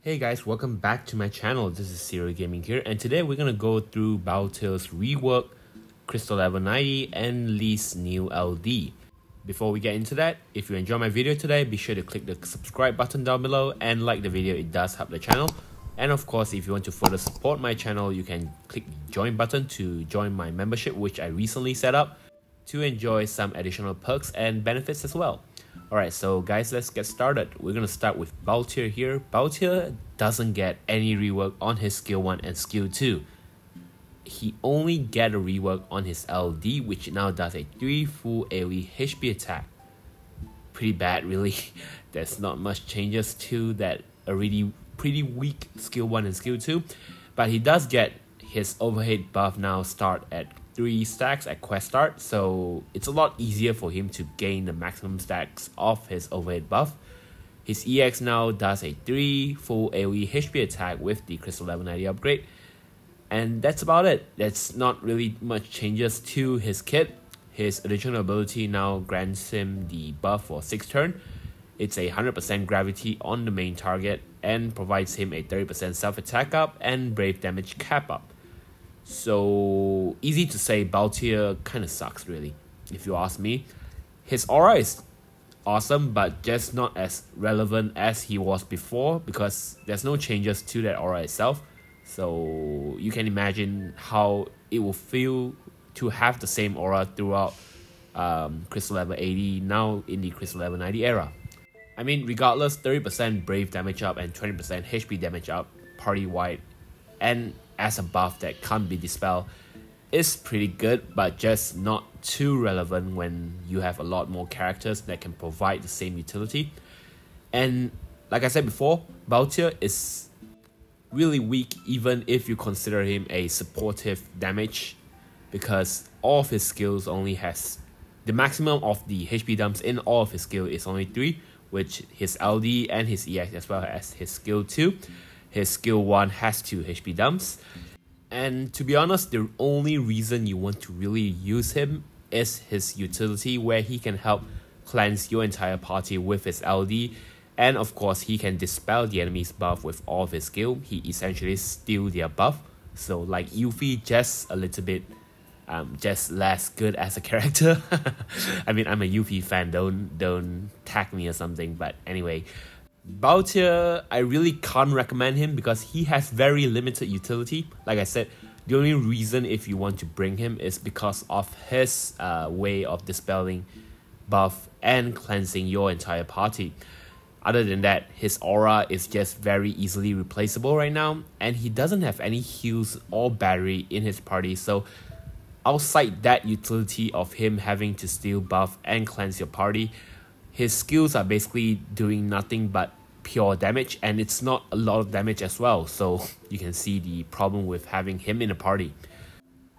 Hey guys, welcome back to my channel. This is Serial Gaming here, and today we're gonna go through Balthier's rework, Crystal Level 90, and Lyse new LD. Before we get into that, if you enjoy my video today, be sure to click the subscribe button down below and like the video. It does help the channel. And of course, if you want to further support my channel, you can click the join button to join my membership, which I recently set up to enjoy some additional perks and benefits as well. Alright, so guys, let's get started. We're gonna start with Balthier here. Balthier doesn't get any rework on his skill 1 and skill 2. He only get a rework on his LD, which now does a 3 full AoE HP attack. Pretty bad, really. There's not much changes to that already pretty weak skill 1 and skill 2. But he does get his overhead buff now start at 3 stacks at quest start, so it's a lot easier for him to gain the maximum stacks of his overhead buff. His EX now does a 3 full AoE HP attack with the Crystal Level 90 upgrade, and that's about it. That's not really much changes to his kit. His additional ability now grants him the buff for 6 turn. It's a 100% gravity on the main target and provides him a 30% self attack up and brave damage cap up. So easy to say, Balthier kind of sucks really, if you ask me. His aura is awesome, but just not as relevant as he was before because there's no changes to that aura itself. So you can imagine how it will feel to have the same aura throughout Crystal Level 80 now in the Crystal Level 90 era. I mean, regardless, 30% brave damage up and 20% HP damage up party wide, and as a buff that can't be dispelled, is pretty good, but just not too relevant when you have a lot more characters that can provide the same utility. And like I said before, Balthier is really weak even if you consider him a supportive damage, because all of his skills only has the maximum of the HP dumps in all of his skill is only 3, which his LD and his EX as well as his skill 2. His skill 1 has 2 HP dumps. And to be honest, the only reason you want to really use him is his utility, where he can help cleanse your entire party with his LD. And of course, he can dispel the enemy's buff with all of his skill. He essentially steals their buff. So like Yuffie, just a little bit just less good as a character. I mean, I'm a Yuffie fan, don't tag me or something, but anyway. Balthier, I really can't recommend him because he has very limited utility. Like I said, the only reason if you want to bring him is because of his way of dispelling buff and cleansing your entire party. Other than that, his aura is just very easily replaceable right now, and he doesn't have any heals or battery in his party, so outside that utility of him having to steal buff and cleanse your party, his skills are basically doing nothing but pure damage, and it's not a lot of damage as well, so you can see the problem with having him in a party.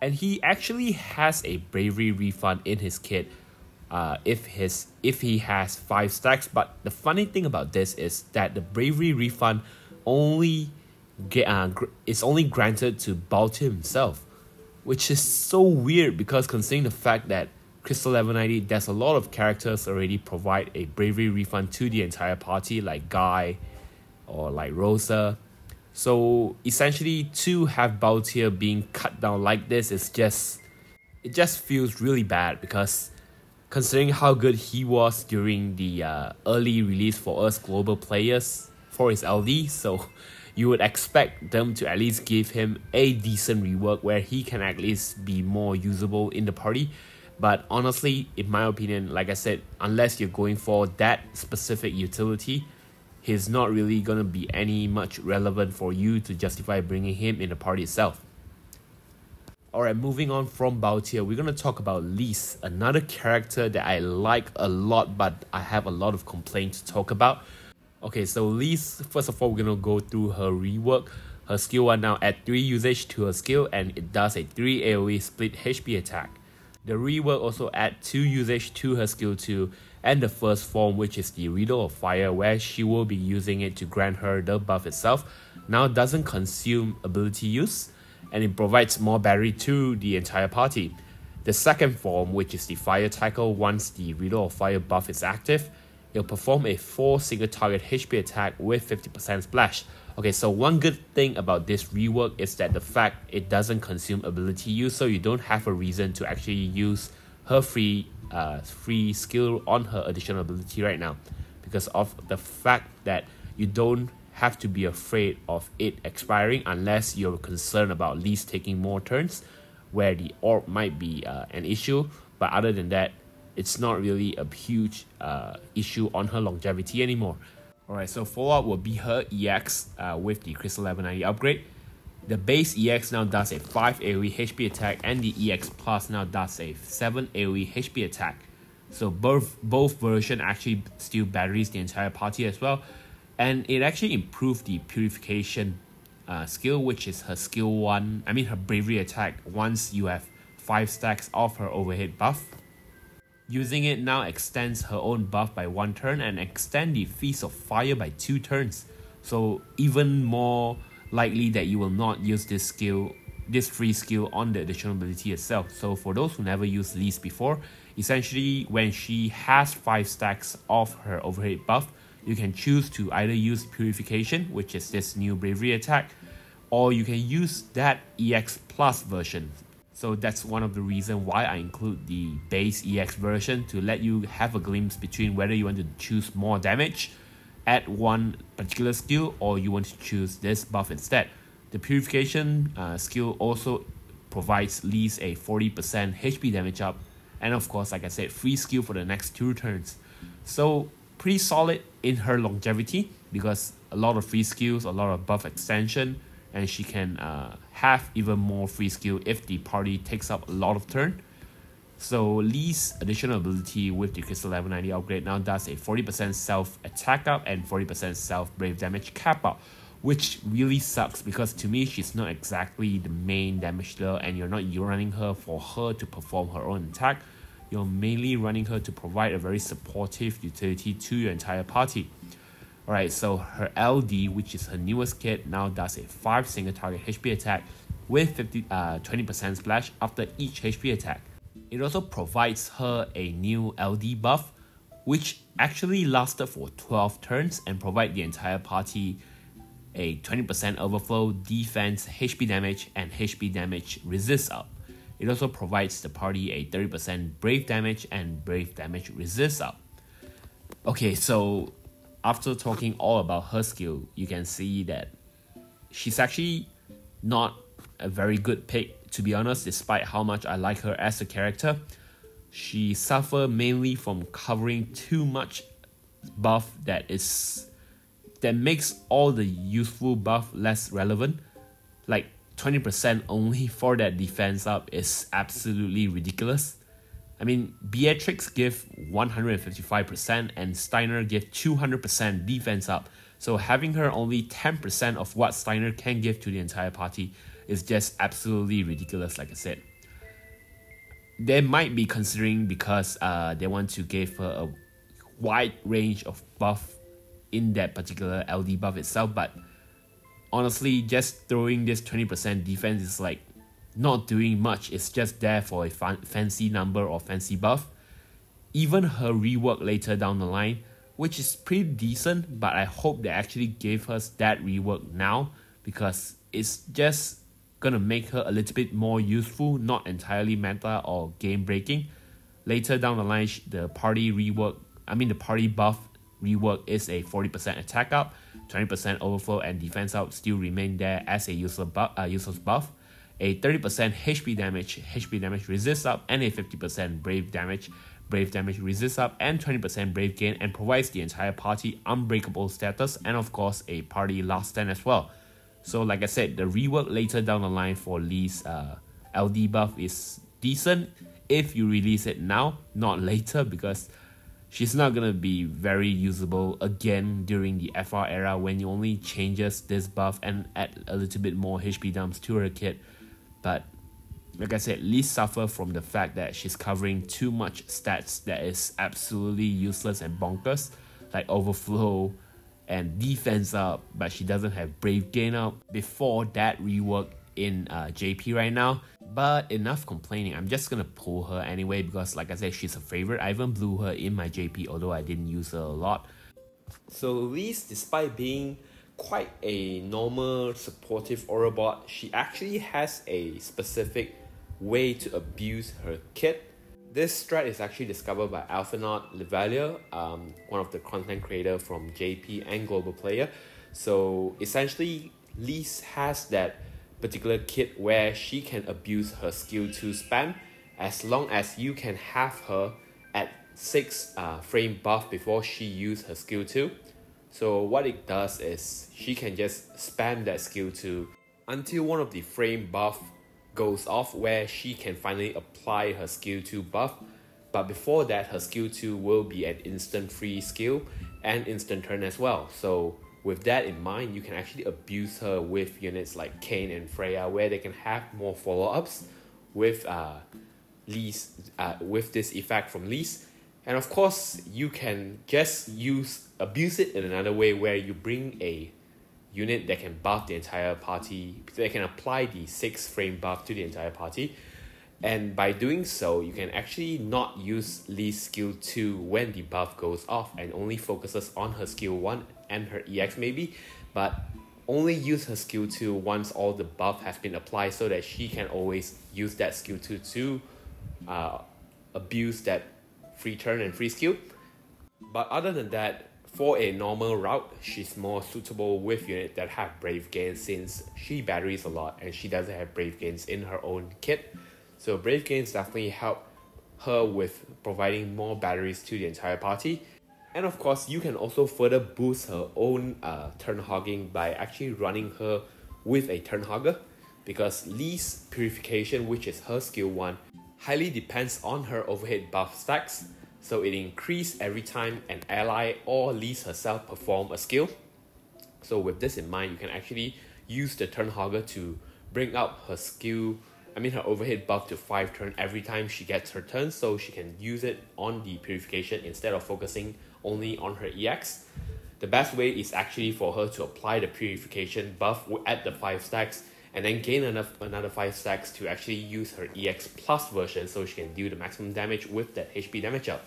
And he actually has a bravery refund in his kit if he has 5 stacks, but the funny thing about this is that the bravery refund is only granted to Balthier himself, which is so weird because considering the fact that Crystal Level 90, there's a lot of characters already provide a bravery refund to the entire party, like Guy or like Rosa. So essentially, to have Balthier being cut down like this it just feels really bad, because considering how good he was during the early release for us global players for his LD, so you would expect them to at least give him a decent rework where he can at least be more usable in the party. But honestly, in my opinion, like I said, unless you're going for that specific utility, he's not really going to be any much relevant for you to justify bringing him in the party itself. Alright, moving on from Balthier, we're going to talk about Lyse, another character that I like a lot, but I have a lot of complaints to talk about. Okay, so Lyse, first of all, we're going to go through her rework. Her skill 1 now add 3 usage to her skill, and it does a 3 AoE split HP attack. The rework also adds 2 usage to her skill 2 and the first form, which is the Riddle of Fire, where she will be using it to grant her the buff itself. Now doesn't consume ability use, and it provides more battery to the entire party. The second form, which is the Fire Tackle, once the Riddle of Fire buff is active, it'll perform a 4 single target HP attack with 50% splash. Okay, so one good thing about this rework is that the fact it doesn't consume ability use, so you don't have a reason to actually use her free skill on her additional ability right now, because of the fact that you don't have to be afraid of it expiring unless you're concerned about Lyse taking more turns, where the orb might be an issue. But other than that, it's not really a huge issue on her longevity anymore. Alright, so follow-up will be her EX with the Crystal Level 90 upgrade. The base EX now does a 5 AoE HP attack, and the EX Plus now does a 7 AoE HP attack. So both versions actually still batteries the entire party as well. And it actually improved the Purification skill, which is her skill 1, her bravery attack once you have 5 stacks of her overhead buff. Using it now extends her own buff by 1 turn and extend the Feast of Fire by 2 turns. So even more likely that you will not use this free skill on the additional ability itself. So for those who never used Lyse before, essentially when she has 5 stacks of her overhead buff, you can choose to either use Purification, which is this new bravery attack, or you can use that EX Plus version. So that's one of the reasons why I include the base EX version, to let you have a glimpse between whether you want to choose more damage at one particular skill or you want to choose this buff instead. The Purification skill also provides Lyse a 40% HP damage up, and of course, like I said, free skill for the next 2 turns. So pretty solid in her longevity, because a lot of free skills, a lot of buff extension, and she can have even more free skill if the party takes up a lot of turn. So Lyse's additional ability with the Crystal Level 90 upgrade now does a 40% self attack up and 40% self brave damage cap up, which really sucks because to me she's not exactly the main damage dealer, and you're not running her for her to perform her own attack. You're mainly running her to provide a very supportive utility to your entire party. Alright, so her LD, which is her newest kit, now does a 5 single target HP attack with 20% splash after each HP attack. It also provides her a new LD buff, which actually lasted for 12 turns and provide the entire party a 20% overflow, defense, HP damage, and HP damage resist up. It also provides the party a 30% brave damage and brave damage resist up. Okay, so after talking all about her skill, you can see that she's actually not a very good pick, to be honest, despite how much I like her as a character. She suffers mainly from covering too much buff that makes all the useful buff less relevant. Like 20% only for that defense up is absolutely ridiculous. Beatrix give 155% and Steiner give 200% defense up. So having her only 10% of what Steiner can give to the entire party is just absolutely ridiculous, like I said. They might be considering because they want to give her a wide range of buff in that particular LD buff itself, but honestly, just throwing this 20% defense is like not doing much. It's just there for a fancy number or fancy buff. Even her rework later down the line, which is pretty decent, but I hope they actually gave us that rework now, because it's just gonna make her a little bit more useful, not entirely meta or game breaking. Later down the line, the party buff rework is a 40% attack up, 20% overflow and defense up still remain there as a useless buff, a 30% HP damage resist up, and a 50% brave damage resist up, and 20% brave gain, and provides the entire party unbreakable status, and of course a party last stand as well. So like I said, the rework later down the line for Lyse LD buff is decent if you release it now, not later, because she's not gonna be very usable again during the FR era when you only changes this buff and add a little bit more HP dumps to her kit. But like I said, Lyse suffer from the fact that she's covering too much stats that is absolutely useless and bonkers, like overflow and defense up, but she doesn't have brave gain up before that rework in JP right now. But enough complaining, I'm just gonna pull her anyway because like I said, she's a favorite. I even blew her in my JP, although I didn't use her a lot. So Lyse, despite being quite a normal supportive aurabot, she actually has a specific way to abuse her kit. This strat is actually discovered by Alphanaut Levalia, one of the content creator from JP and Global Player. So essentially, Lyse has that particular kit where she can abuse her skill 2 spam as long as you can have her at 6 frame buff before she uses her skill 2. So what it does is she can just spam that skill 2 until one of the frame buff goes off where she can finally apply her skill 2 buff. But before that, her skill 2 will be an instant free skill and instant turn as well. So with that in mind, you can actually abuse her with units like Kain and Freya, where they can have more follow-ups with Lyse, with this effect from Lyse. And of course, you can just abuse it in another way where you bring a unit that can buff the entire party, that can apply the 6 frame buff to the entire party. And by doing so, you can actually not use Lyse skill 2 when the buff goes off and only focuses on her skill 1 and her EX maybe, but only use her skill 2 once all the buff has been applied so that she can always use that skill 2 to abuse that free turn and free skill. But other than that, for a normal route, she's more suitable with units that have Brave Gains since she batteries a lot and she doesn't have Brave Gains in her own kit. So Brave Gains definitely help her with providing more batteries to the entire party. And of course, you can also further boost her own turn hogging by actually running her with a turn hogger, because Lyse Purification, which is her skill 1, highly depends on her overhead buff stacks. So it increases every time an ally or Lyse herself perform a skill. So with this in mind, you can actually use the turn hogger to bring up her her overhead buff to 5 turn every time she gets her turn, so she can use it on the purification instead of focusing only on her EX. The best way is actually for her to apply the purification buff at the 5 stacks and then gain another 5 stacks to actually use her EX plus version so she can deal the maximum damage with that HP damage up.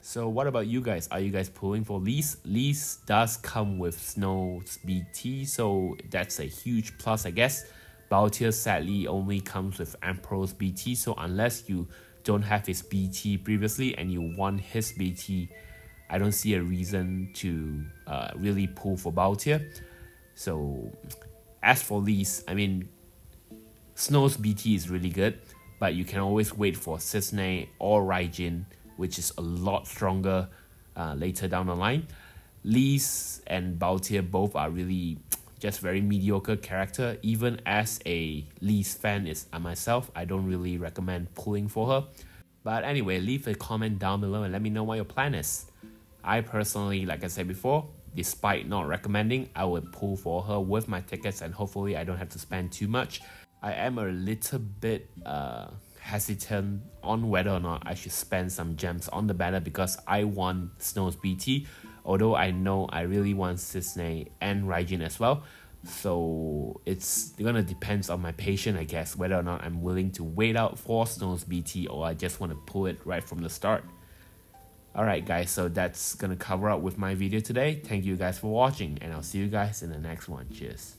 So what about you guys? Are you guys pulling for Lyse? Lyse does come with Snow's BT, so that's a huge plus, I guess. Balthier sadly only comes with Emperor's BT, so unless you don't have his BT previously and you want his BT, I don't see a reason to really pull for Balthier. So as for Lyse, Snow's BT is really good, but you can always wait for Cisne or Raijin, which is a lot stronger later down the line. Lyse and Balthier both are really just very mediocre character. Even as a Lyse fan myself, I don't really recommend pulling for her. But anyway, leave a comment down below and let me know what your plan is. I personally, like I said before, despite not recommending, I would pull for her with my tickets and hopefully I don't have to spend too much. I am a little bit hesitant on whether or not I should spend some gems on the banner because I want Snow's BT, although I know I really want Cisne and Raijin as well. So it's gonna depend on my patience, I guess, whether or not I'm willing to wait out for Snow's BT or I just want to pull it right from the start. Alright guys, so that's gonna cover up with my video today. Thank you guys for watching and I'll see you guys in the next one. Cheers.